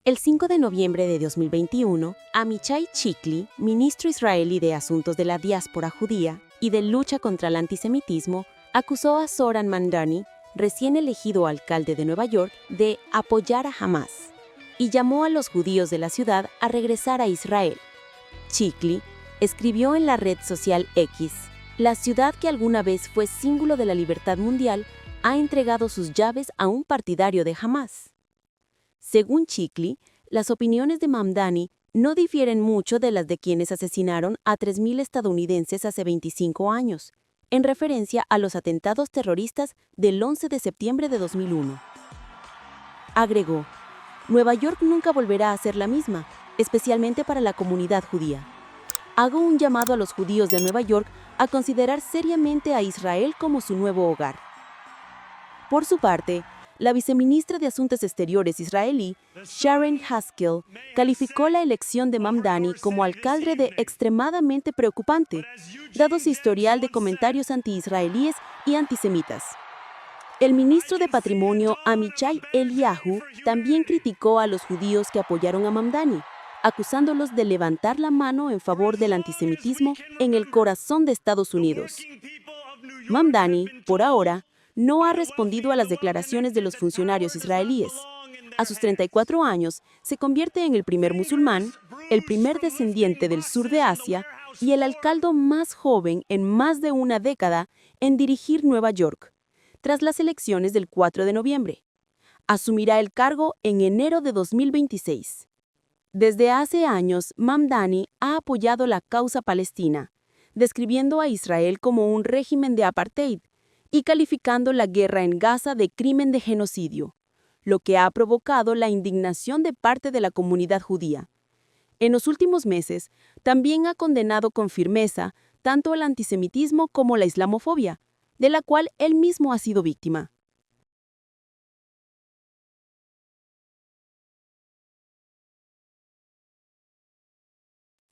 El 5 de noviembre de 2021, Amichai Chikli, ministro israelí de Asuntos de la Diáspora Judía y de lucha contra el antisemitismo, acusó a Zohran Mamdani, recién elegido alcalde de Nueva York, de apoyar a Hamás y llamó a los judíos de la ciudad a regresar a Israel. Chikli escribió en la red social X: "La ciudad que alguna vez fue símbolo de la libertad mundial ha entregado sus llaves a un partidario de Hamás". Según Chikli, las opiniones de Mamdani no difieren mucho de las de quienes asesinaron a 3.000 estadounidenses hace 25 años, en referencia a los atentados terroristas del 11 de septiembre de 2001. Agregó: "Nueva York nunca volverá a ser la misma, especialmente para la comunidad judía. Hago un llamado a los judíos de Nueva York a considerar seriamente a Israel como su nuevo hogar". Por su parte, la viceministra de Asuntos Exteriores israelí, Sharon Haskell, calificó la elección de Mamdani como alcalde de extremadamente preocupante, dado su historial de comentarios anti-israelíes y antisemitas. El ministro de Patrimonio, Amichai Eliyahu, también criticó a los judíos que apoyaron a Mamdani, acusándolos de levantar la mano en favor del antisemitismo en el corazón de Estados Unidos. Mamdani, por ahora, no ha respondido a las declaraciones de los funcionarios israelíes. A sus 34 años, se convierte en el primer musulmán, el primer descendiente del sur de Asia y el alcalde más joven en más de una década en dirigir Nueva York, tras las elecciones del 4 de noviembre. Asumirá el cargo en enero de 2026. Desde hace años, Mamdani ha apoyado la causa palestina, describiendo a Israel como un régimen de apartheid y calificando la guerra en Gaza de crimen de genocidio, lo que ha provocado la indignación de parte de la comunidad judía. En los últimos meses, también ha condenado con firmeza tanto el antisemitismo como la islamofobia, de la cual él mismo ha sido víctima.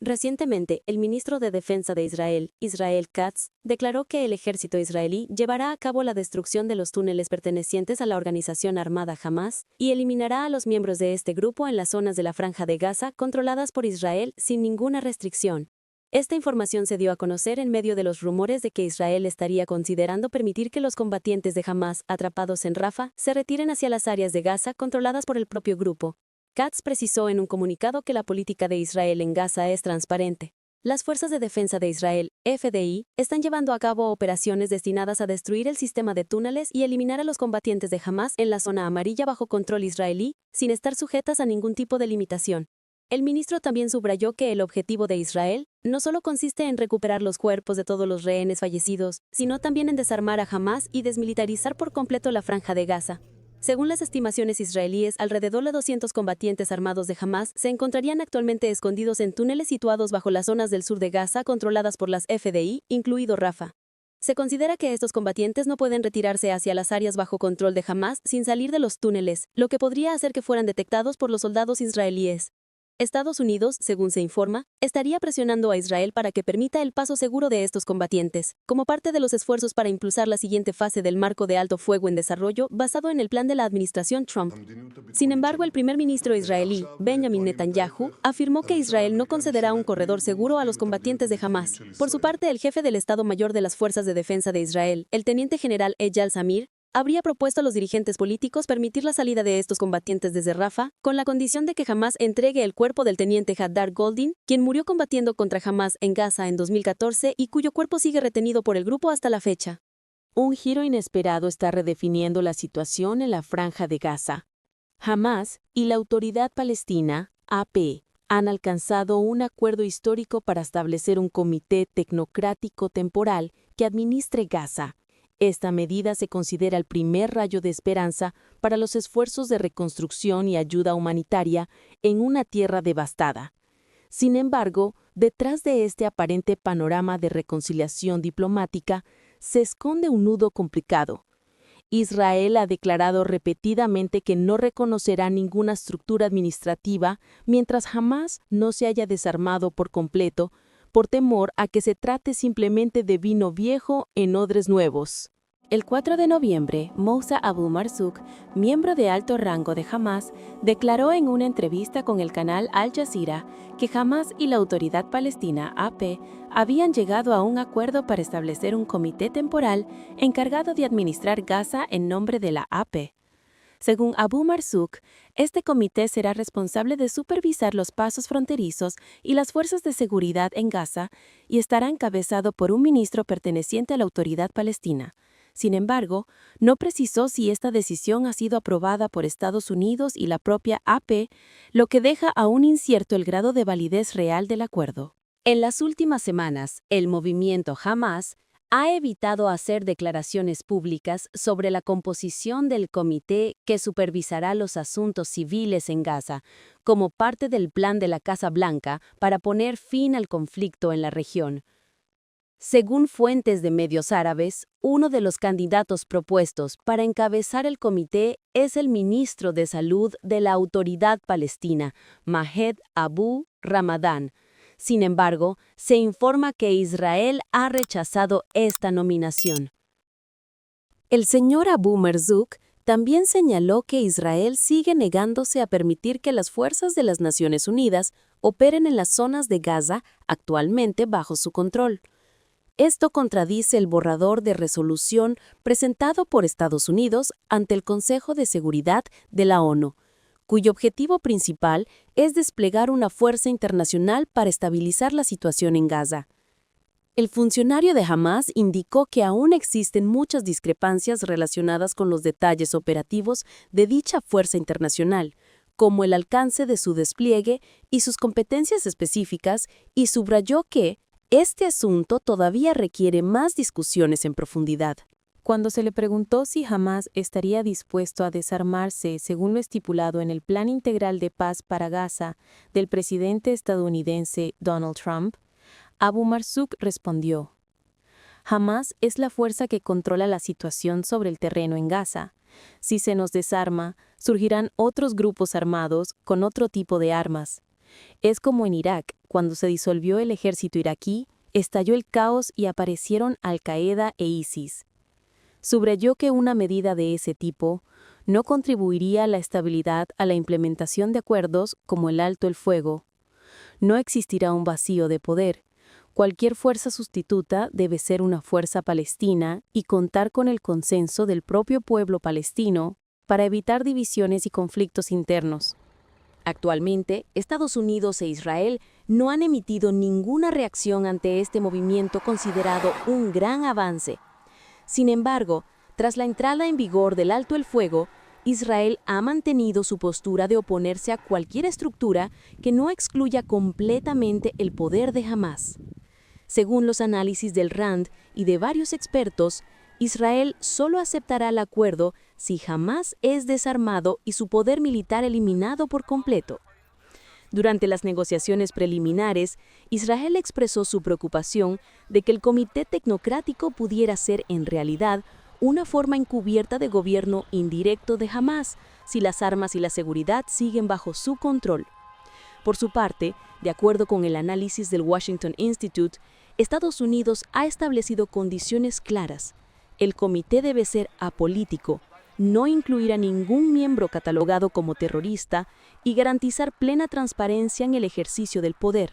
Recientemente, el ministro de Defensa de Israel, Israel Katz, declaró que el ejército israelí llevará a cabo la destrucción de los túneles pertenecientes a la organización armada Hamás y eliminará a los miembros de este grupo en las zonas de la Franja de Gaza controladas por Israel sin ninguna restricción. Esta información se dio a conocer en medio de los rumores de que Israel estaría considerando permitir que los combatientes de Hamás atrapados en Rafah se retiren hacia las áreas de Gaza controladas por el propio grupo. Katz precisó en un comunicado que la política de Israel en Gaza es transparente. Las Fuerzas de Defensa de Israel, FDI, están llevando a cabo operaciones destinadas a destruir el sistema de túneles y eliminar a los combatientes de Hamás en la zona amarilla bajo control israelí, sin estar sujetas a ningún tipo de limitación. El ministro también subrayó que el objetivo de Israel no solo consiste en recuperar los cuerpos de todos los rehenes fallecidos, sino también en desarmar a Hamás y desmilitarizar por completo la Franja de Gaza. Según las estimaciones israelíes, alrededor de 200 combatientes armados de Hamás se encontrarían actualmente escondidos en túneles situados bajo las zonas del sur de Gaza controladas por las FDI, incluido Rafah. Se considera que estos combatientes no pueden retirarse hacia las áreas bajo control de Hamás sin salir de los túneles, lo que podría hacer que fueran detectados por los soldados israelíes. Estados Unidos, según se informa, estaría presionando a Israel para que permita el paso seguro de estos combatientes, como parte de los esfuerzos para impulsar la siguiente fase del marco de alto fuego en desarrollo basado en el plan de la administración Trump. Sin embargo, el primer ministro israelí, Benjamin Netanyahu, afirmó que Israel no concederá un corredor seguro a los combatientes de Hamás. Por su parte, el jefe del Estado Mayor de las Fuerzas de Defensa de Israel, el teniente general Eyal Zamir, habría propuesto a los dirigentes políticos permitir la salida de estos combatientes desde Rafah, con la condición de que Hamás entregue el cuerpo del teniente Hadar Goldin, quien murió combatiendo contra Hamás en Gaza en 2014 y cuyo cuerpo sigue retenido por el grupo hasta la fecha. Un giro inesperado está redefiniendo la situación en la Franja de Gaza. Hamás y la Autoridad Palestina, AP, han alcanzado un acuerdo histórico para establecer un comité tecnocrático temporal que administre Gaza. Esta medida se considera el primer rayo de esperanza para los esfuerzos de reconstrucción y ayuda humanitaria en una tierra devastada. Sin embargo, detrás de este aparente panorama de reconciliación diplomática, se esconde un nudo complicado. Israel ha declarado repetidamente que no reconocerá ninguna estructura administrativa mientras Hamás no se haya desarmado por completo, por temor a que se trate simplemente de vino viejo en odres nuevos. El 4 de noviembre, Moussa Abu Marzouk, miembro de alto rango de Hamas, declaró en una entrevista con el canal Al Jazeera que Hamas y la Autoridad Palestina, AP, habían llegado a un acuerdo para establecer un comité temporal encargado de administrar Gaza en nombre de la AP. Según Abu Marzouk, este comité será responsable de supervisar los pasos fronterizos y las fuerzas de seguridad en Gaza y estará encabezado por un ministro perteneciente a la Autoridad Palestina. Sin embargo, no precisó si esta decisión ha sido aprobada por Estados Unidos y la propia AP, lo que deja aún incierto el grado de validez real del acuerdo. En las últimas semanas, el movimiento Hamas ha evitado hacer declaraciones públicas sobre la composición del comité que supervisará los asuntos civiles en Gaza, como parte del plan de la Casa Blanca para poner fin al conflicto en la región. Según fuentes de medios árabes, uno de los candidatos propuestos para encabezar el comité es el ministro de Salud de la Autoridad Palestina, Mahed Abu Ramadán. Sin embargo, se informa que Israel ha rechazado esta nominación. El señor Abu Marzouk también señaló que Israel sigue negándose a permitir que las fuerzas de las Naciones Unidas operen en las zonas de Gaza actualmente bajo su control. Esto contradice el borrador de resolución presentado por Estados Unidos ante el Consejo de Seguridad de la ONU, cuyo objetivo principal es desplegar una fuerza internacional para estabilizar la situación en Gaza. El funcionario de Hamas indicó que aún existen muchas discrepancias relacionadas con los detalles operativos de dicha fuerza internacional, como el alcance de su despliegue y sus competencias específicas, y subrayó que este asunto todavía requiere más discusiones en profundidad. Cuando se le preguntó si Hamas estaría dispuesto a desarmarse según lo estipulado en el Plan Integral de Paz para Gaza del presidente estadounidense Donald Trump, Abu Marzouk respondió: Hamas es la fuerza que controla la situación sobre el terreno en Gaza. Si se nos desarma, surgirán otros grupos armados con otro tipo de armas. Es como en Irak, cuando se disolvió el ejército iraquí, estalló el caos y aparecieron Al-Qaeda e ISIS. Subrayó que una medida de ese tipo no contribuiría a la estabilidad a la implementación de acuerdos como el alto el fuego. No existirá un vacío de poder. Cualquier fuerza sustituta debe ser una fuerza palestina y contar con el consenso del propio pueblo palestino para evitar divisiones y conflictos internos. Actualmente, Estados Unidos e Israel no han emitido ninguna reacción ante este movimiento considerado un gran avance. Sin embargo, tras la entrada en vigor del alto el fuego, Israel ha mantenido su postura de oponerse a cualquier estructura que no excluya completamente el poder de Hamas. Según los análisis del RAND y de varios expertos, Israel solo aceptará el acuerdo si Hamas es desarmado y su poder militar eliminado por completo. Durante las negociaciones preliminares, Israel expresó su preocupación de que el Comité Tecnocrático pudiera ser en realidad una forma encubierta de gobierno indirecto de Hamas si las armas y la seguridad siguen bajo su control. Por su parte, de acuerdo con el análisis del Washington Institute, Estados Unidos ha establecido condiciones claras. El comité debe ser apolítico, no incluir a ningún miembro catalogado como terrorista y garantizar plena transparencia en el ejercicio del poder.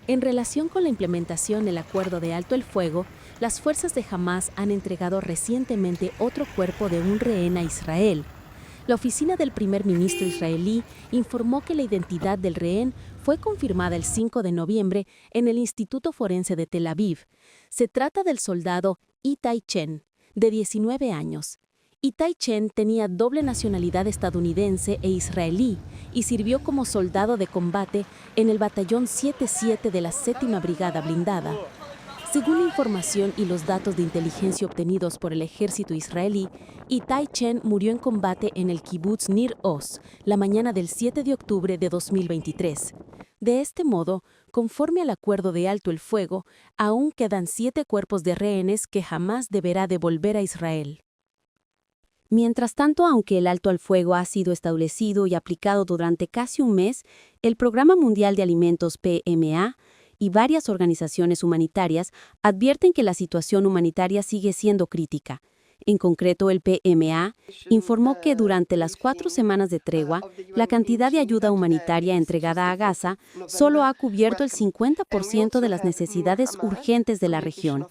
En relación con la implementación del acuerdo de alto el fuego, las fuerzas de Hamas han entregado recientemente otro cuerpo de un rehén a Israel. La oficina del primer ministro israelí informó que la identidad del rehén fue confirmada el 5 de noviembre en el Instituto Forense de Tel Aviv. Se trata del soldado Itai Chen, de 19 años. Itai Chen tenía doble nacionalidad estadounidense e israelí y sirvió como soldado de combate en el Batallón 77 de la 7ª Brigada Blindada. Según la información y los datos de inteligencia obtenidos por el ejército israelí, Itai Chen murió en combate en el kibutz Nir Oz la mañana del 7 de octubre de 2023. De este modo, conforme al acuerdo de alto el fuego, aún quedan 7 cuerpos de rehenes que Hamas deberá devolver a Israel. Mientras tanto, aunque el alto al fuego ha sido establecido y aplicado durante casi un mes, el Programa Mundial de Alimentos PMA y varias organizaciones humanitarias advierten que la situación humanitaria sigue siendo crítica. En concreto, el PMA informó que durante las 4 semanas de tregua, la cantidad de ayuda humanitaria entregada a Gaza solo ha cubierto el 50% de las necesidades urgentes de la región.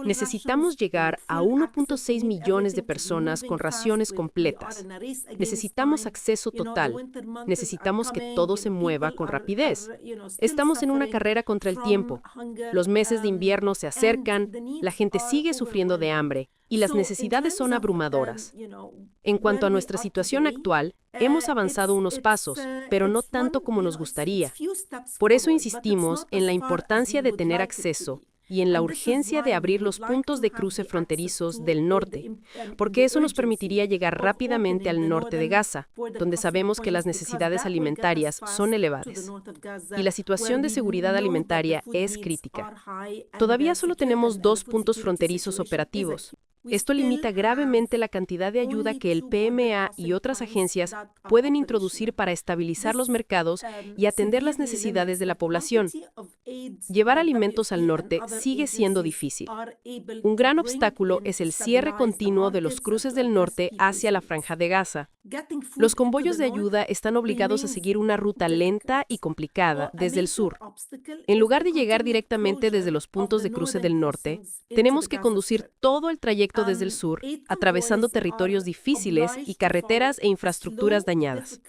Necesitamos llegar a 1.6 millones de personas con raciones completas. Necesitamos acceso total. Necesitamos que todo se mueva con rapidez. Estamos en una carrera contra el tiempo. Los meses de invierno se acercan, la gente sigue sufriendo de hambre y las necesidades son abrumadoras. En cuanto a nuestra situación actual, hemos avanzado unos pasos, pero no tanto como nos gustaría. Por eso insistimos en la importancia de tener acceso y en la urgencia de abrir los puntos de cruce fronterizos del norte, porque eso nos permitiría llegar rápidamente al norte de Gaza, donde sabemos que las necesidades alimentarias son elevadas. Y la situación de seguridad alimentaria es crítica. Todavía solo tenemos 2 puntos fronterizos operativos. Esto limita gravemente la cantidad de ayuda que el PMA y otras agencias pueden introducir para estabilizar los mercados y atender las necesidades de la población. Llevar alimentos al norte sigue siendo difícil. Un gran obstáculo es el cierre continuo de los cruces del norte hacia la Franja de Gaza. Los convoyos de ayuda están obligados a seguir una ruta lenta y complicada desde el sur. En lugar de llegar directamente desde los puntos de cruce del norte, tenemos que conducir todo el trayecto desde el sur, atravesando territorios difíciles y carreteras e infraestructuras dañadas.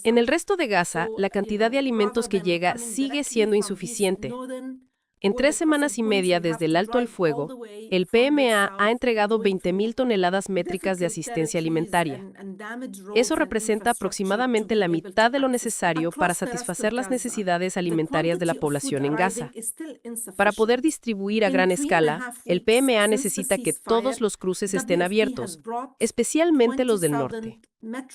En el resto de Gaza, la cantidad de alimentos que llega sigue siendo insuficiente. En 3 semanas y media desde el alto el fuego, el PMA ha entregado 20.000 toneladas métricas de asistencia alimentaria. Eso representa aproximadamente la mitad de lo necesario para satisfacer las necesidades alimentarias de la población en Gaza. Para poder distribuir a gran escala, el PMA necesita que todos los cruces estén abiertos, especialmente los del norte.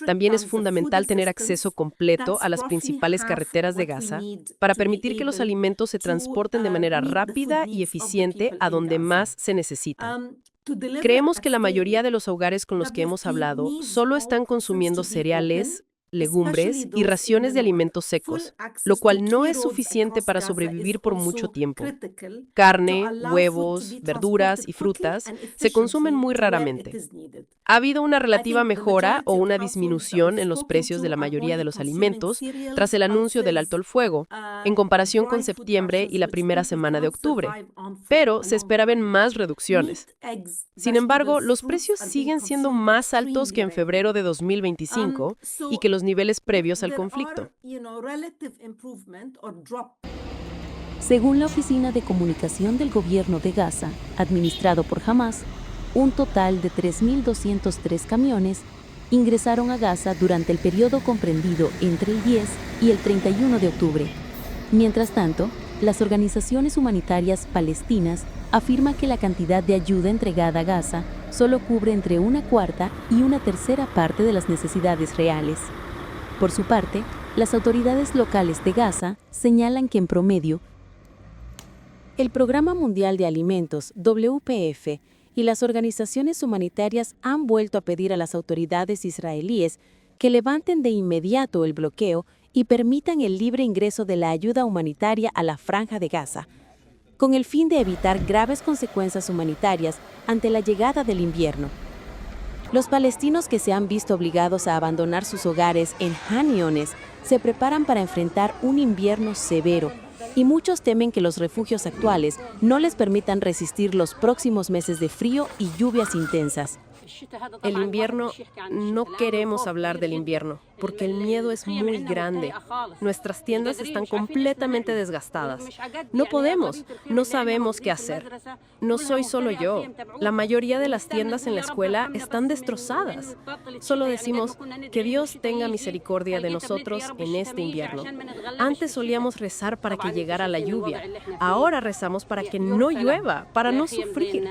También es fundamental tener acceso completo a las principales carreteras de Gaza para permitir que los alimentos se transporten de manera rápida y eficiente a donde más se necesitan. Creemos que la mayoría de los hogares con los que hemos hablado solo están consumiendo cereales, legumbres y raciones de alimentos secos, lo cual no es suficiente para sobrevivir por mucho tiempo. Carne, huevos, verduras y frutas se consumen muy raramente. Ha habido una relativa mejora o una disminución en los precios de la mayoría de los alimentos tras el anuncio del alto el fuego, en comparación con septiembre y la primera semana de octubre, pero se esperaban más reducciones. Sin embargo, los precios siguen siendo más altos que en febrero de 2025 y que los niveles previos al conflicto. Según la Oficina de Comunicación del Gobierno de Gaza, administrado por Hamás, un total de 3.203 camiones ingresaron a Gaza durante el periodo comprendido entre el 10 y el 31 de octubre. Mientras tanto, las organizaciones humanitarias palestinas afirman que la cantidad de ayuda entregada a Gaza solo cubre entre 1/4 y 1/3 parte de las necesidades reales. Por su parte, las autoridades locales de Gaza señalan que en promedio, el Programa Mundial de Alimentos, WPF, y las organizaciones humanitarias han vuelto a pedir a las autoridades israelíes que levanten de inmediato el bloqueo y permitan el libre ingreso de la ayuda humanitaria a la Franja de Gaza, con el fin de evitar graves consecuencias humanitarias ante la llegada del invierno. Los palestinos que se han visto obligados a abandonar sus hogares en Han Younes se preparan para enfrentar un invierno severo, y muchos temen que los refugios actuales no les permitan resistir los próximos meses de frío y lluvias intensas. El invierno, no queremos hablar del invierno, porque el miedo es muy grande. Nuestras tiendas están completamente desgastadas. No podemos, no sabemos qué hacer. No soy solo yo. La mayoría de las tiendas en la escuela están destrozadas. Solo decimos que Dios tenga misericordia de nosotros en este invierno. Antes solíamos rezar para que llegara la lluvia. Ahora rezamos para que no llueva, para no sufrir.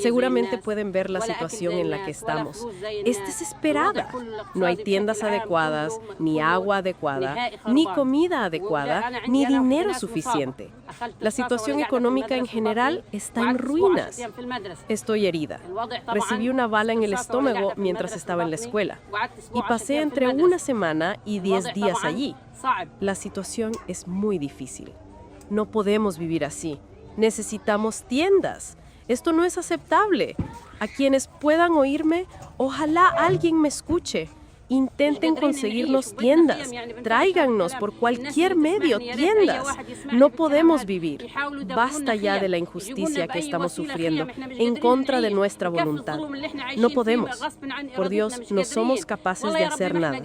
Seguramente pueden ver la situación en la que estamos. Es desesperada. No hay tiendas adecuadas, ni agua adecuada, ni comida adecuada, ni dinero suficiente. La situación económica en general está en ruinas. Estoy herida. Recibí una bala en el estómago mientras estaba en la escuela y pasé entre 1 semana y 10 días allí. La situación es muy difícil. No podemos vivir así. Necesitamos tiendas. Esto no es aceptable. A quienes puedan oírme, ojalá alguien me escuche. Intenten conseguirnos tiendas. Tráigannos por cualquier medio tiendas. No podemos vivir. Basta ya de la injusticia que estamos sufriendo en contra de nuestra voluntad. No podemos. Por Dios, no somos capaces de hacer nada.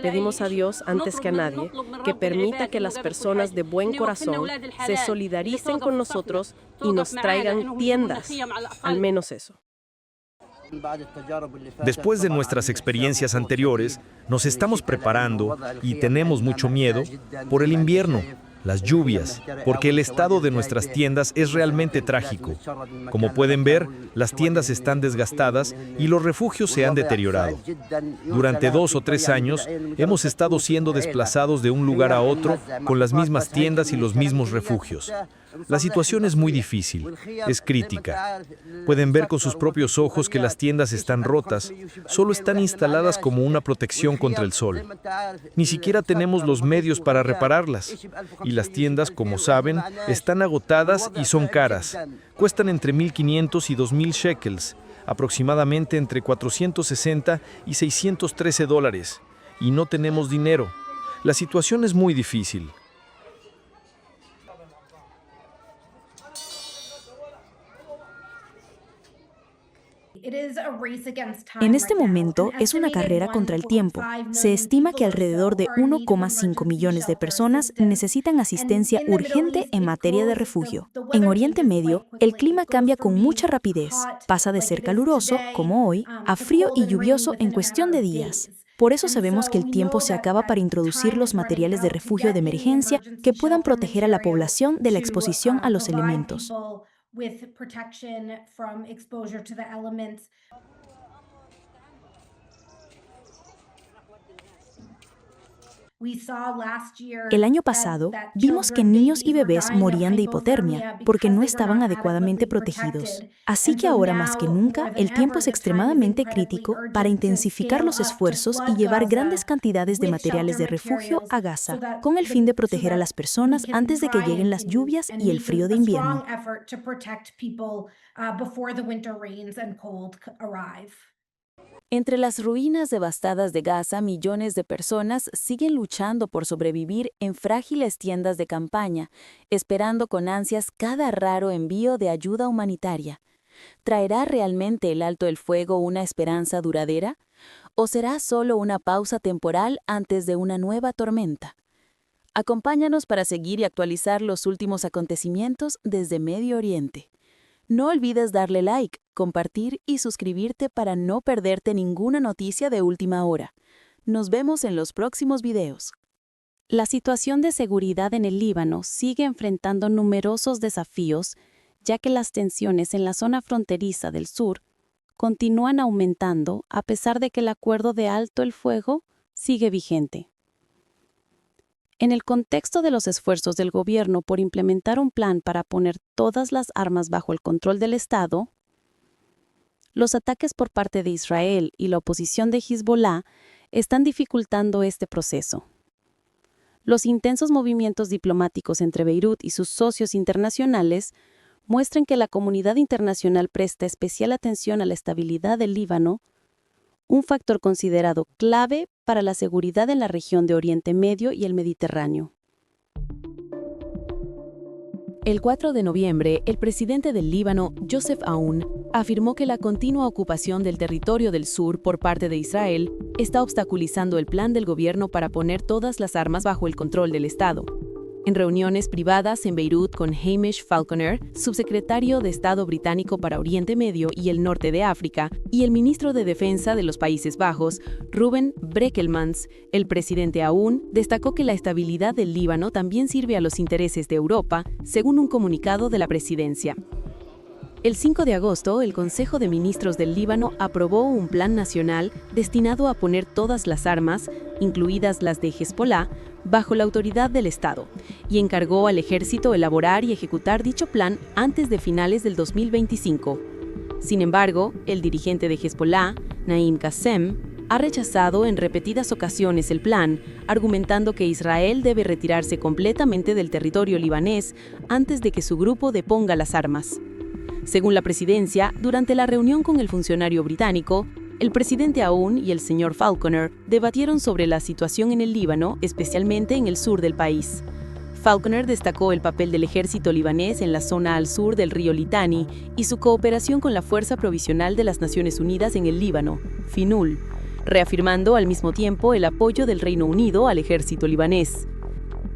Pedimos a Dios, antes que a nadie, que permita que las personas de buen corazón se solidaricen con nosotros y nos traigan tiendas. Al menos eso. Después de nuestras experiencias anteriores, nos estamos preparando y tenemos mucho miedo por el invierno, las lluvias, porque el estado de nuestras tiendas es realmente trágico. Como pueden ver, las tiendas están desgastadas y los refugios se han deteriorado. Durante 2 o 3 años hemos estado siendo desplazados de un lugar a otro con las mismas tiendas y los mismos refugios. La situación es muy difícil, es crítica. Pueden ver con sus propios ojos que las tiendas están rotas, solo están instaladas como una protección contra el sol. Ni siquiera tenemos los medios para repararlas. Y las tiendas, como saben, están agotadas y son caras. Cuestan entre 1.500 y 2.000 shekels, aproximadamente entre 460 y 613 dólares. Y no tenemos dinero. La situación es muy difícil. En este momento es una carrera contra el tiempo. Se estima que alrededor de 1,5 millones de personas necesitan asistencia urgente en materia de refugio. En Oriente Medio, el clima cambia con mucha rapidez. Pasa de ser caluroso, como hoy, a frío y lluvioso en cuestión de días. Por eso sabemos que el tiempo se acaba para introducir los materiales de refugio de emergencia que puedan proteger a la población de la exposición a los elementos. El año pasado, vimos que niños y bebés morían de hipotermia porque no estaban adecuadamente protegidos. Así que ahora más que nunca, el tiempo es extremadamente crítico para intensificar los esfuerzos y llevar grandes cantidades de materiales de refugio a Gaza, con el fin de proteger a las personas antes de que lleguen las lluvias y el frío de invierno. Entre las ruinas devastadas de Gaza, millones de personas siguen luchando por sobrevivir en frágiles tiendas de campaña, esperando con ansias cada raro envío de ayuda humanitaria. ¿Traerá realmente el alto el fuego una esperanza duradera? ¿O será solo una pausa temporal antes de una nueva tormenta? Acompáñanos para seguir y actualizar los últimos acontecimientos desde Medio Oriente. No olvides darle like, compartir y suscribirte para no perderte ninguna noticia de última hora. Nos vemos en los próximos videos. La situación de seguridad en el Líbano sigue enfrentando numerosos desafíos, ya que las tensiones en la zona fronteriza del sur continúan aumentando a pesar de que el acuerdo de alto el fuego sigue vigente. En el contexto de los esfuerzos del gobierno por implementar un plan para poner todas las armas bajo el control del Estado, los ataques por parte de Israel y la oposición de Hezbollah están dificultando este proceso. Los intensos movimientos diplomáticos entre Beirut y sus socios internacionales muestran que la comunidad internacional presta especial atención a la estabilidad del Líbano, un factor considerado clave para la seguridad en la región de Oriente Medio y el Mediterráneo. El 4 de noviembre, el presidente del Líbano, Joseph Aoun, afirmó que la continua ocupación del territorio del sur por parte de Israel está obstaculizando el plan del gobierno para poner todas las armas bajo el control del Estado. En reuniones privadas en Beirut con Hamish Falconer, subsecretario de Estado británico para Oriente Medio y el Norte de África, y el ministro de Defensa de los Países Bajos, Ruben Brekelmans, el presidente Aoun destacó que la estabilidad del Líbano también sirve a los intereses de Europa, según un comunicado de la presidencia. El 5 de agosto, el Consejo de Ministros del Líbano aprobó un plan nacional destinado a poner todas las armas, incluidas las de Hezbollah, bajo la autoridad del Estado, y encargó al ejército elaborar y ejecutar dicho plan antes de finales del 2025. Sin embargo, el dirigente de Hezbollah, Naim Qassem, ha rechazado en repetidas ocasiones el plan, argumentando que Israel debe retirarse completamente del territorio libanés antes de que su grupo deponga las armas. Según la presidencia, durante la reunión con el funcionario británico, el presidente Aoun y el señor Falconer debatieron sobre la situación en el Líbano, especialmente en el sur del país. Falconer destacó el papel del ejército libanés en la zona al sur del río Litani y su cooperación con la Fuerza Provisional de las Naciones Unidas en el Líbano, FINUL, reafirmando al mismo tiempo el apoyo del Reino Unido al ejército libanés.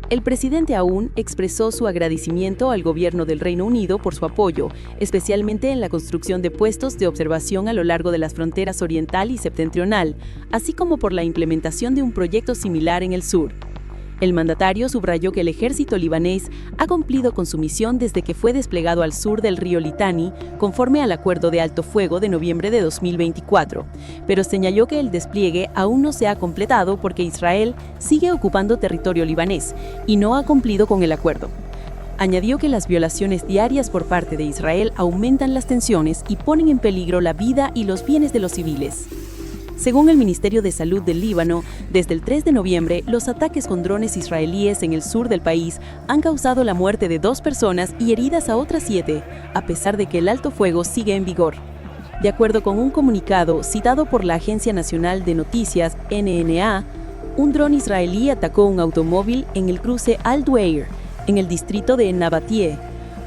El presidente Aoun expresó su agradecimiento al gobierno del Reino Unido por su apoyo, especialmente en la construcción de puestos de observación a lo largo de las fronteras oriental y septentrional, así como por la implementación de un proyecto similar en el sur. El mandatario subrayó que el ejército libanés ha cumplido con su misión desde que fue desplegado al sur del río Litani, conforme al acuerdo de alto fuego de noviembre de 2024, pero señaló que el despliegue aún no se ha completado porque Israel sigue ocupando territorio libanés y no ha cumplido con el acuerdo. Añadió que las violaciones diarias por parte de Israel aumentan las tensiones y ponen en peligro la vida y los bienes de los civiles. Según el Ministerio de Salud del Líbano, desde el 3 de noviembre, los ataques con drones israelíes en el sur del país han causado la muerte de 2 personas y heridas a otras 7, a pesar de que el alto fuego sigue en vigor. De acuerdo con un comunicado citado por la Agencia Nacional de Noticias, NNA, un dron israelí atacó un automóvil en el cruce Al-Duair, en el distrito de Nabatie,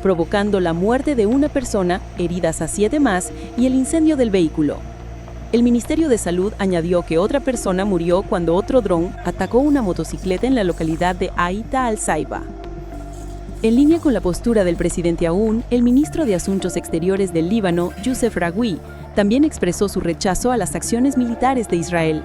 provocando la muerte de una persona, heridas a 7 más y el incendio del vehículo. El Ministerio de Salud añadió que otra persona murió cuando otro dron atacó una motocicleta en la localidad de Aita al-Saiba. En línea con la postura del presidente Aoun, el ministro de Asuntos Exteriores del Líbano, Youssef Ragoui, también expresó su rechazo a las acciones militares de Israel.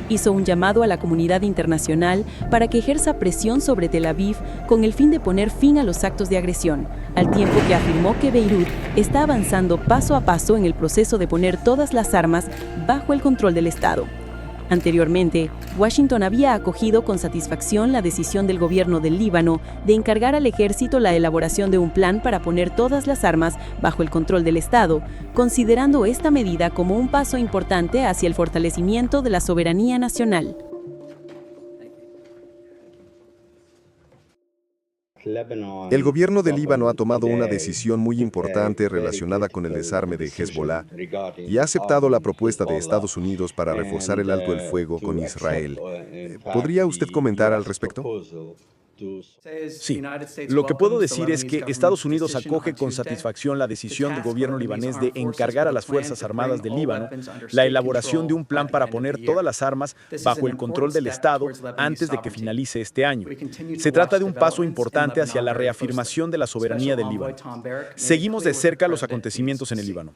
Hizo un llamado a la comunidad internacional para que ejerza presión sobre Tel Aviv con el fin de poner fin a los actos de agresión, al tiempo que afirmó que Beirut está avanzando paso a paso en el proceso de poner todas las armas bajo el control del Estado. Anteriormente, Washington había acogido con satisfacción la decisión del gobierno del Líbano de encargar al ejército la elaboración de un plan para poner todas las armas bajo el control del Estado, considerando esta medida como un paso importante hacia el fortalecimiento de la soberanía nacional. El gobierno de Líbano ha tomado una decisión muy importante relacionada con el desarme de Hezbollah y ha aceptado la propuesta de Estados Unidos para reforzar el alto el fuego con Israel. ¿Podría usted comentar al respecto? Sí, lo que puedo decir es que Estados Unidos acoge con satisfacción la decisión del gobierno libanés de encargar a las Fuerzas Armadas del Líbano la elaboración de un plan para poner todas las armas bajo el control del Estado antes de que finalice este año. Se trata de un paso importante hacia la reafirmación de la soberanía del Líbano. Seguimos de cerca los acontecimientos en el Líbano.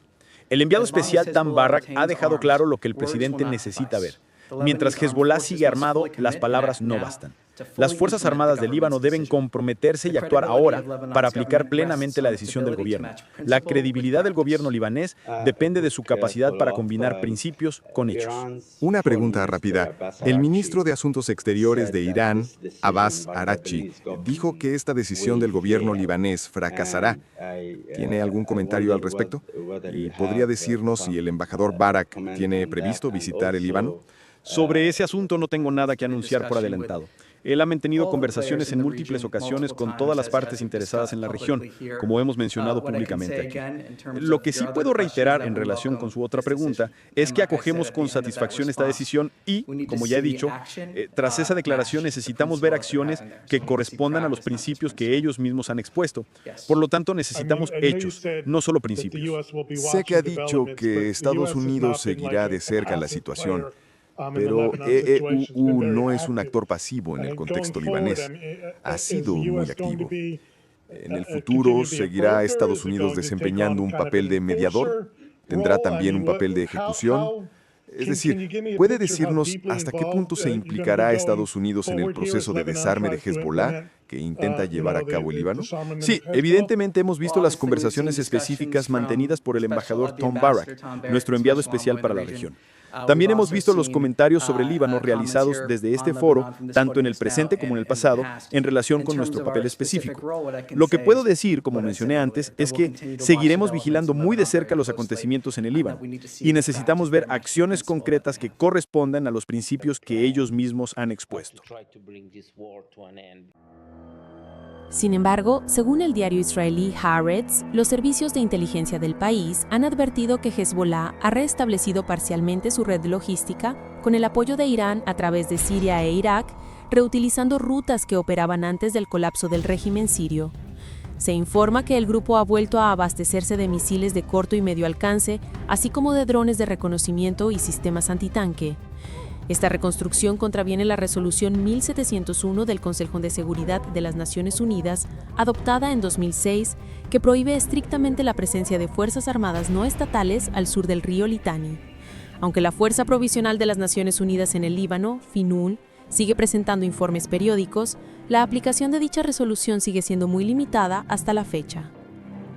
El enviado especial Tam Barrak ha dejado claro lo que el presidente necesita ver. Mientras Hezbollah sigue armado, las palabras no bastan. Las Fuerzas Armadas del Líbano deben comprometerse y actuar ahora para aplicar plenamente la decisión del gobierno. La credibilidad del gobierno libanés depende de su capacidad para combinar principios con hechos. Una pregunta rápida. El ministro de Asuntos Exteriores de Irán, Abbas Araghchi, dijo que esta decisión del gobierno libanés fracasará. ¿Tiene algún comentario al respecto? ¿Y podría decirnos si el embajador Barak tiene previsto visitar el Líbano? Sobre ese asunto no tengo nada que anunciar por adelantado. Él ha mantenido conversaciones en múltiples ocasiones con todas las partes interesadas en la región, como hemos mencionado públicamente aquí. Lo que sí puedo reiterar en relación con su otra pregunta es que acogemos con satisfacción esta decisión y, como ya he dicho, tras esa declaración necesitamos ver acciones que correspondan a los principios que ellos mismos han expuesto. Por lo tanto, necesitamos hechos, no solo principios. Sé que ha dicho que Estados Unidos seguirá de cerca la situación. Pero EEUU no es un actor pasivo en el contexto libanés. Ha sido muy activo. En el futuro, ¿seguirá Estados Unidos desempeñando un papel de mediador? ¿Tendrá también un papel de ejecución? Es decir, ¿puede decirnos hasta qué punto se implicará Estados Unidos en el proceso de desarme de Hezbollah que intenta llevar a cabo el Líbano? Sí, evidentemente hemos visto las conversaciones específicas mantenidas por el embajador Tom Barrack, nuestro enviado especial para la región. También hemos visto los comentarios sobre Líbano realizados desde este foro, tanto en el presente como en el pasado, en relación con nuestro papel específico. Lo que puedo decir, como mencioné antes, es que seguiremos vigilando muy de cerca los acontecimientos en el Líbano y necesitamos ver acciones concretas que correspondan a los principios que ellos mismos han expuesto. Sin embargo, según el diario israelí Haaretz, los servicios de inteligencia del país han advertido que Hezbollah ha restablecido parcialmente su red logística con el apoyo de Irán a través de Siria e Irak, reutilizando rutas que operaban antes del colapso del régimen sirio. Se informa que el grupo ha vuelto a abastecerse de misiles de corto y medio alcance, así como de drones de reconocimiento y sistemas antitanque. Esta reconstrucción contraviene la resolución 1701 del Consejo de Seguridad de las Naciones Unidas, adoptada en 2006, que prohíbe estrictamente la presencia de fuerzas armadas no estatales al sur del río Litani. Aunque la Fuerza Provisional de las Naciones Unidas en el Líbano, FINUL, sigue presentando informes periódicos, la aplicación de dicha resolución sigue siendo muy limitada hasta la fecha.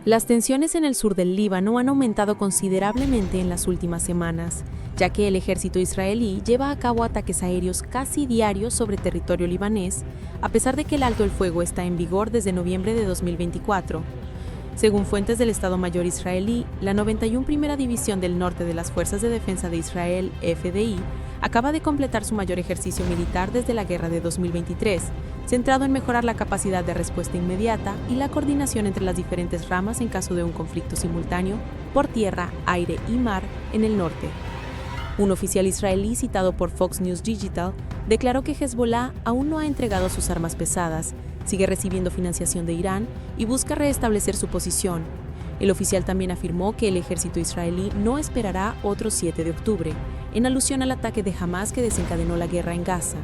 Las tensiones en el sur del Líbano han aumentado considerablemente en las últimas semanas, ya que el ejército israelí lleva a cabo ataques aéreos casi diarios sobre territorio libanés, a pesar de que el alto el fuego está en vigor desde noviembre de 2024. Según fuentes del Estado Mayor israelí, la 91 Primera División del Norte de las Fuerzas de Defensa de Israel, FDI, acaba de completar su mayor ejercicio militar desde la guerra de 2023, centrado en mejorar la capacidad de respuesta inmediata y la coordinación entre las diferentes ramas en caso de un conflicto simultáneo por tierra, aire y mar en el norte. Un oficial israelí citado por Fox News Digital declaró que Hezbollah aún no ha entregado sus armas pesadas, sigue recibiendo financiación de Irán y busca restablecer su posición. El oficial también afirmó que el ejército israelí no esperará otro 7 de octubre, en alusión al ataque de Hamás que desencadenó la guerra en Gaza.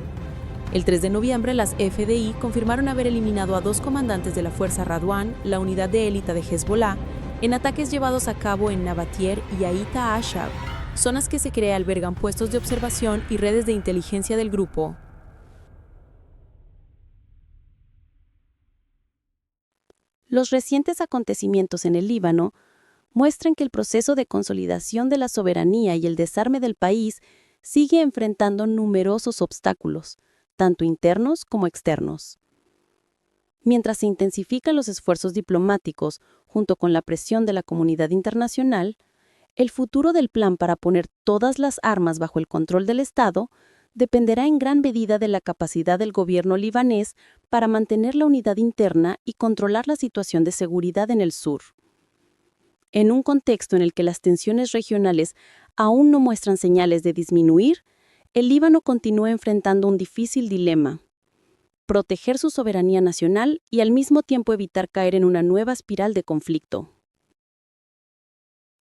El 3 de noviembre, las FDI confirmaron haber eliminado a 2 comandantes de la Fuerza Radwan, la unidad de élite de Hezbollah, en ataques llevados a cabo en Nabatier y Aita Ashab, zonas que se cree albergan puestos de observación y redes de inteligencia del grupo. Los recientes acontecimientos en el Líbano muestran que el proceso de consolidación de la soberanía y el desarme del país sigue enfrentando numerosos obstáculos, tanto internos como externos. Mientras se intensifican los esfuerzos diplomáticos junto con la presión de la comunidad internacional, el futuro del plan para poner todas las armas bajo el control del Estado dependerá en gran medida de la capacidad del gobierno libanés para mantener la unidad interna y controlar la situación de seguridad en el sur. En un contexto en el que las tensiones regionales aún no muestran señales de disminuir, el Líbano continúa enfrentando un difícil dilema: proteger su soberanía nacional y al mismo tiempo evitar caer en una nueva espiral de conflicto.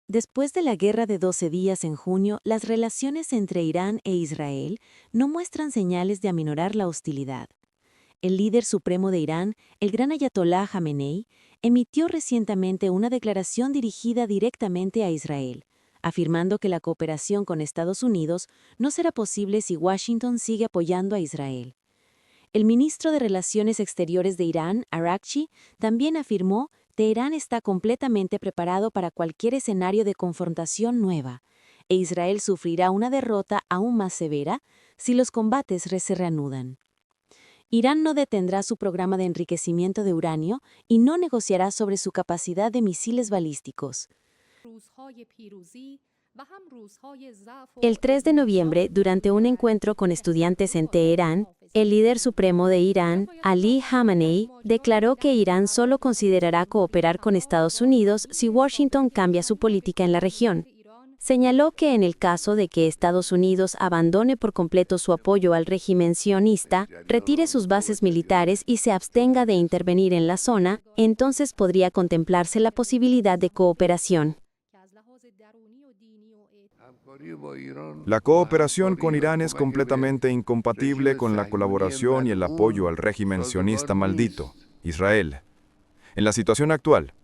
Después de la guerra de 12 días en junio, las relaciones entre Irán e Israel no muestran señales de aminorar la hostilidad. El líder supremo de Irán, el gran ayatolá Jamenei, emitió recientemente una declaración dirigida directamente a Israel, afirmando que la cooperación con Estados Unidos no será posible si Washington sigue apoyando a Israel. El ministro de Relaciones Exteriores de Irán, Araghchi, también afirmó que Teherán está completamente preparado para cualquier escenario de confrontación nueva, e Israel sufrirá una derrota aún más severa si los combates se reanudan. Irán no detendrá su programa de enriquecimiento de uranio y no negociará sobre su capacidad de misiles balísticos. El 3 de noviembre, durante un encuentro con estudiantes en Teherán, el líder supremo de Irán, Ali Khamenei, declaró que Irán solo considerará cooperar con Estados Unidos si Washington cambia su política en la región. Señaló que en el caso de que Estados Unidos abandone por completo su apoyo al régimen sionista, retire sus bases militares y se abstenga de intervenir en la zona, entonces podría contemplarse la posibilidad de cooperación. La cooperación con Irán es completamente incompatible con la colaboración y el apoyo al régimen sionista maldito, Israel. En la situación actual,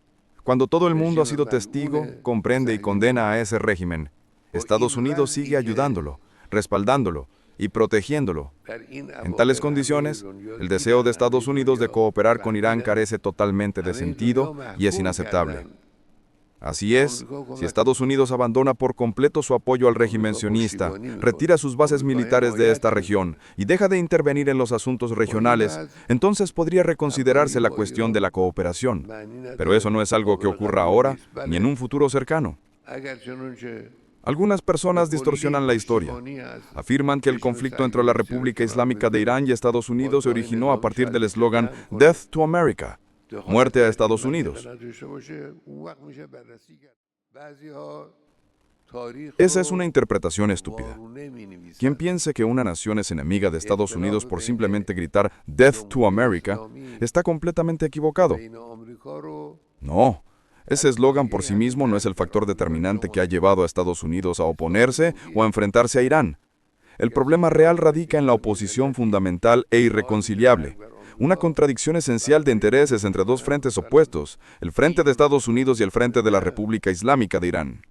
cuando todo el mundo ha sido testigo, comprende y condena a ese régimen, Estados Unidos sigue ayudándolo, respaldándolo y protegiéndolo. En tales condiciones, el deseo de Estados Unidos de cooperar con Irán carece totalmente de sentido y es inaceptable. Así es, si Estados Unidos abandona por completo su apoyo al régimen sionista, retira sus bases militares de esta región y deja de intervenir en los asuntos regionales, entonces podría reconsiderarse la cuestión de la cooperación. Pero eso no es algo que ocurra ahora ni en un futuro cercano. Algunas personas distorsionan la historia. Afirman que el conflicto entre la República Islámica de Irán y Estados Unidos se originó a partir del eslogan Death to America, muerte a Estados Unidos. Esa es una interpretación estúpida. Quien piense que una nación es enemiga de Estados Unidos por simplemente gritar Death to America está completamente equivocado. No. Ese eslogan por sí mismo no es el factor determinante que ha llevado a Estados Unidos a oponerse o a enfrentarse a Irán. El problema real radica en la oposición fundamental e irreconciliable, una contradicción esencial de intereses entre dos frentes opuestos, el frente de Estados Unidos y el frente de la República Islámica de Irán.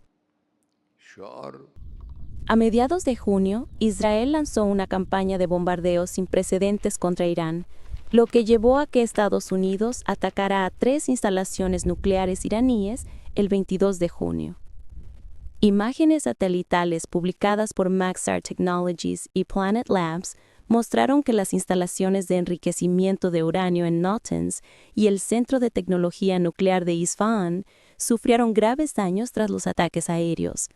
A mediados de junio, Israel lanzó una campaña de bombardeos sin precedentes contra Irán, lo que llevó a que Estados Unidos atacara a 3 instalaciones nucleares iraníes el 22 de junio. Imágenes satelitales publicadas por Maxar Technologies y Planet Labs mostraron que las instalaciones de enriquecimiento de uranio en Natanz y el Centro de Tecnología Nuclear de Isfahan sufrieron graves daños tras los ataques aéreos.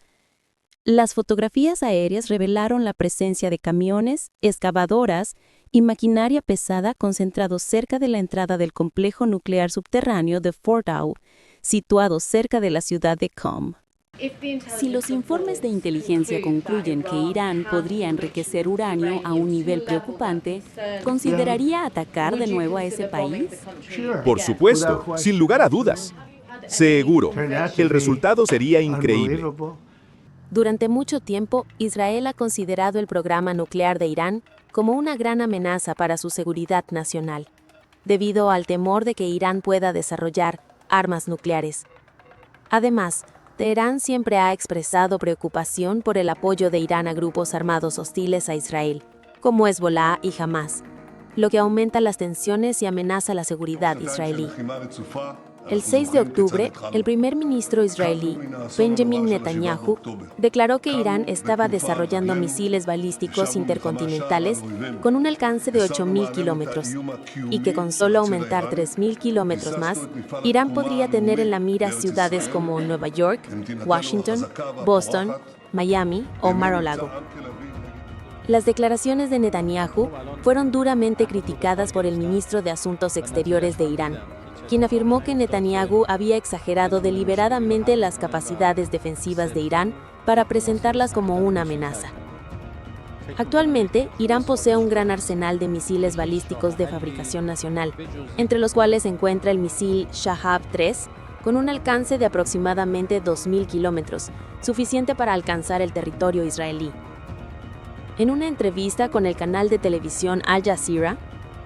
Las fotografías aéreas revelaron la presencia de camiones, excavadoras y maquinaria pesada concentrados cerca de la entrada del complejo nuclear subterráneo de Fordow, situado cerca de la ciudad de Qom. Si los informes de inteligencia concluyen que Irán podría enriquecer uranio a un nivel preocupante, ¿consideraría atacar de nuevo a ese país? Por supuesto, sin lugar a dudas. Seguro, el resultado sería increíble. Durante mucho tiempo, Israel ha considerado el programa nuclear de Irán como una gran amenaza para su seguridad nacional, debido al temor de que Irán pueda desarrollar armas nucleares. Además, Teherán siempre ha expresado preocupación por el apoyo de Irán a grupos armados hostiles a Israel, como Hezbollah y Hamás, lo que aumenta las tensiones y amenaza la seguridad israelí. El 6 de octubre, el primer ministro israelí, Benjamin Netanyahu, declaró que Irán estaba desarrollando misiles balísticos intercontinentales con un alcance de 8.000 kilómetros y que con solo aumentar 3.000 kilómetros más, Irán podría tener en la mira ciudades como Nueva York, Washington, Boston, Miami o Mar-a-Lago. Las declaraciones de Netanyahu fueron duramente criticadas por el ministro de Asuntos Exteriores de Irán, quien afirmó que Netanyahu había exagerado deliberadamente las capacidades defensivas de Irán para presentarlas como una amenaza. Actualmente, Irán posee un gran arsenal de misiles balísticos de fabricación nacional, entre los cuales se encuentra el misil Shahab-3, con un alcance de aproximadamente 2.000 kilómetros, suficiente para alcanzar el territorio israelí. En una entrevista con el canal de televisión Al Jazeera,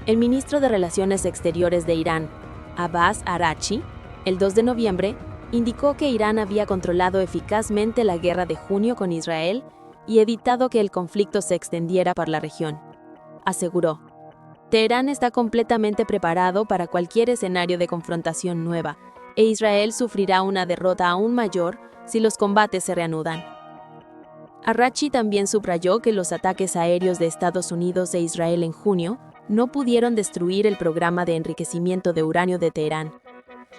el ministro de Relaciones Exteriores de Irán, Abbas Araghchi, el 2 de noviembre, indicó que Irán había controlado eficazmente la guerra de junio con Israel y evitado que el conflicto se extendiera por la región. Aseguró, Teherán está completamente preparado para cualquier escenario de confrontación nueva, e Israel sufrirá una derrota aún mayor si los combates se reanudan. Araghchi también subrayó que los ataques aéreos de Estados Unidos e Israel en junio no pudieron destruir el programa de enriquecimiento de uranio de Teherán.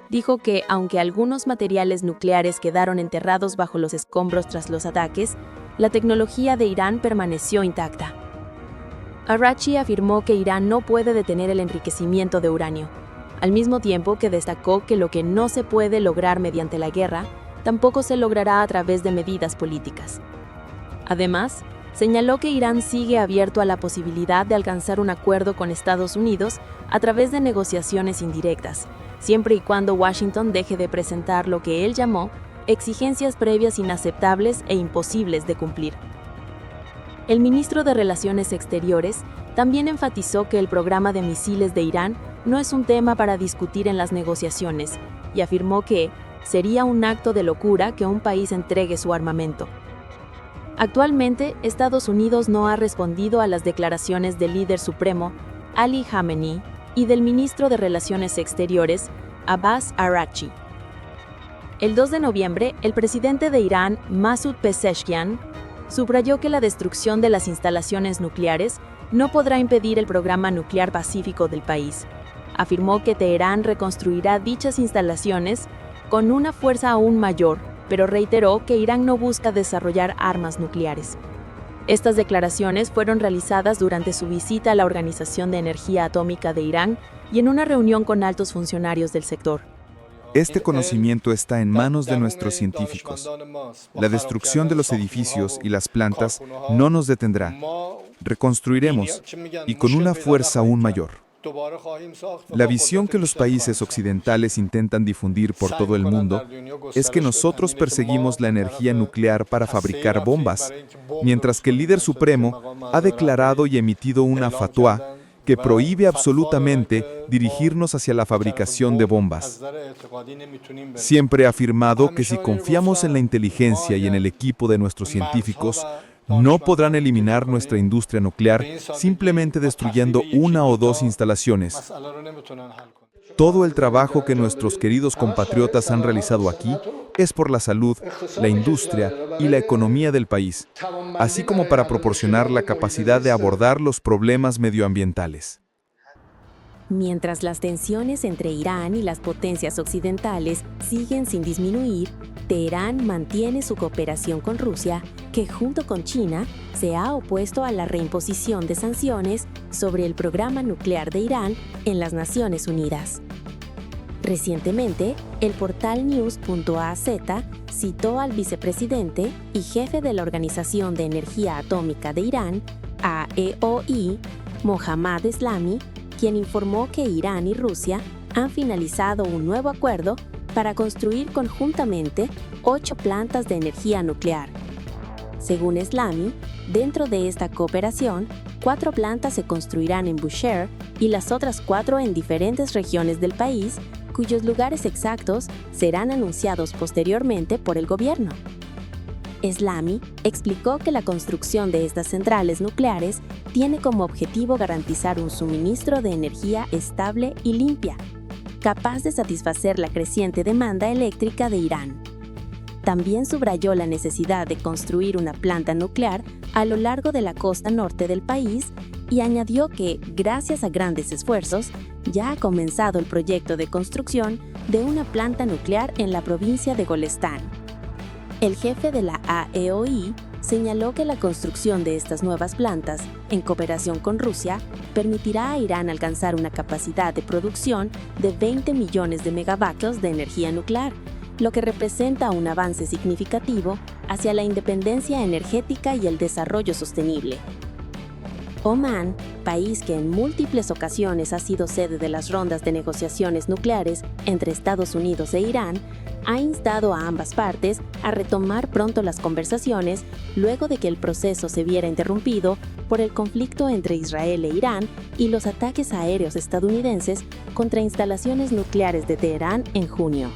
Dijo que, aunque algunos materiales nucleares quedaron enterrados bajo los escombros tras los ataques, la tecnología de Irán permaneció intacta. Araghchi afirmó que Irán no puede detener el enriquecimiento de uranio, al mismo tiempo que destacó que lo que no se puede lograr mediante la guerra, tampoco se logrará a través de medidas políticas. Además, señaló que Irán sigue abierto a la posibilidad de alcanzar un acuerdo con Estados Unidos a través de negociaciones indirectas, siempre y cuando Washington deje de presentar lo que él llamó exigencias previas inaceptables e imposibles de cumplir. El ministro de Relaciones Exteriores también enfatizó que el programa de misiles de Irán no es un tema para discutir en las negociaciones y afirmó que sería un acto de locura que un país entregue su armamento. Actualmente, Estados Unidos no ha respondido a las declaraciones del líder supremo, Ali Khamenei, y del ministro de Relaciones Exteriores, Abbas Araghchi. El 2 de noviembre, el presidente de Irán, Masoud Pezeshkian, subrayó que la destrucción de las instalaciones nucleares no podrá impedir el programa nuclear pacífico del país. Afirmó que Teherán reconstruirá dichas instalaciones con una fuerza aún mayor, pero reiteró que Irán no busca desarrollar armas nucleares. Estas declaraciones fueron realizadas durante su visita a la Organización de Energía Atómica de Irán y en una reunión con altos funcionarios del sector. Este conocimiento está en manos de nuestros científicos. La destrucción de los edificios y las plantas no nos detendrá. Reconstruiremos, y con una fuerza aún mayor. La visión que los países occidentales intentan difundir por todo el mundo es que nosotros perseguimos la energía nuclear para fabricar bombas, mientras que el líder supremo ha declarado y emitido una fatwa que prohíbe absolutamente dirigirnos hacia la fabricación de bombas. Siempre he afirmado que si confiamos en la inteligencia y en el equipo de nuestros científicos, no podrán eliminar nuestra industria nuclear simplemente destruyendo una o dos instalaciones. Todo el trabajo que nuestros queridos compatriotas han realizado aquí es por la salud, la industria y la economía del país, así como para proporcionar la capacidad de abordar los problemas medioambientales. Mientras las tensiones entre Irán y las potencias occidentales siguen sin disminuir, Teherán mantiene su cooperación con Rusia, que junto con China se ha opuesto a la reimposición de sanciones sobre el programa nuclear de Irán en las Naciones Unidas. Recientemente, el portal News.az citó al vicepresidente y jefe de la Organización de Energía Atómica de Irán, AEOI, Mohammad Eslami, quien informó que Irán y Rusia han finalizado un nuevo acuerdo para construir conjuntamente 8 plantas de energía nuclear. Según Eslami, dentro de esta cooperación, 4 plantas se construirán en Bushehr y las otras 4 en diferentes regiones del país, cuyos lugares exactos serán anunciados posteriormente por el gobierno. Eslami explicó que la construcción de estas centrales nucleares tiene como objetivo garantizar un suministro de energía estable y limpia, capaz de satisfacer la creciente demanda eléctrica de Irán. También subrayó la necesidad de construir una planta nuclear a lo largo de la costa norte del país y añadió que, gracias a grandes esfuerzos, ya ha comenzado el proyecto de construcción de una planta nuclear en la provincia de Golestán. El jefe de la AEOI señaló que la construcción de estas nuevas plantas, en cooperación con Rusia, permitirá a Irán alcanzar una capacidad de producción de 20 millones de megavatios de energía nuclear, lo que representa un avance significativo hacia la independencia energética y el desarrollo sostenible. Omán, país que en múltiples ocasiones ha sido sede de las rondas de negociaciones nucleares entre Estados Unidos e Irán, ha instado a ambas partes a retomar pronto las conversaciones luego de que el proceso se viera interrumpido por el conflicto entre Israel e Irán y los ataques aéreos estadounidenses contra instalaciones nucleares de Teherán en junio.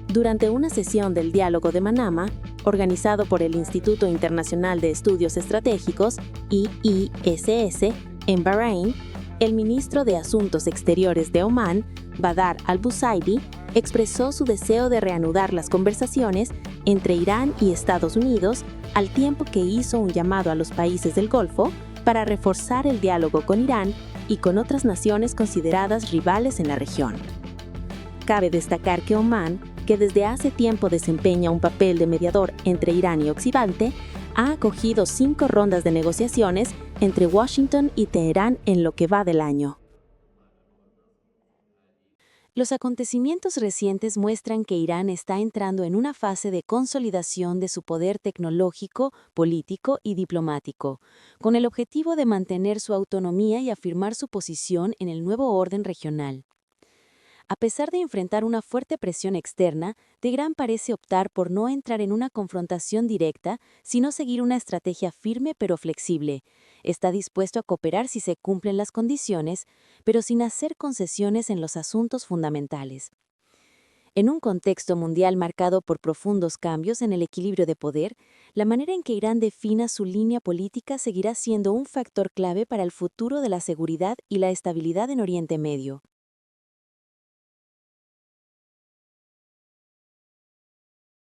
Durante una sesión del Diálogo de Manama, organizado por el Instituto Internacional de Estudios Estratégicos, IISS, en Bahrein, el ministro de Asuntos Exteriores de Omán, Badr al-Busaidi, expresó su deseo de reanudar las conversaciones entre Irán y Estados Unidos, al tiempo que hizo un llamado a los países del Golfo para reforzar el diálogo con Irán y con otras naciones consideradas rivales en la región. Cabe destacar que Omán, que desde hace tiempo desempeña un papel de mediador entre Irán y Occidente, ha acogido 5 rondas de negociaciones entre Washington y Teherán en lo que va del año. Los acontecimientos recientes muestran que Irán está entrando en una fase de consolidación de su poder tecnológico, político y diplomático, con el objetivo de mantener su autonomía y afirmar su posición en el nuevo orden regional. A pesar de enfrentar una fuerte presión externa, Teherán parece optar por no entrar en una confrontación directa, sino seguir una estrategia firme pero flexible. Está dispuesto a cooperar si se cumplen las condiciones, pero sin hacer concesiones en los asuntos fundamentales. En un contexto mundial marcado por profundos cambios en el equilibrio de poder, La manera en que Irán defina su línea política seguirá siendo un factor clave para el futuro de la seguridad y la estabilidad en Oriente Medio.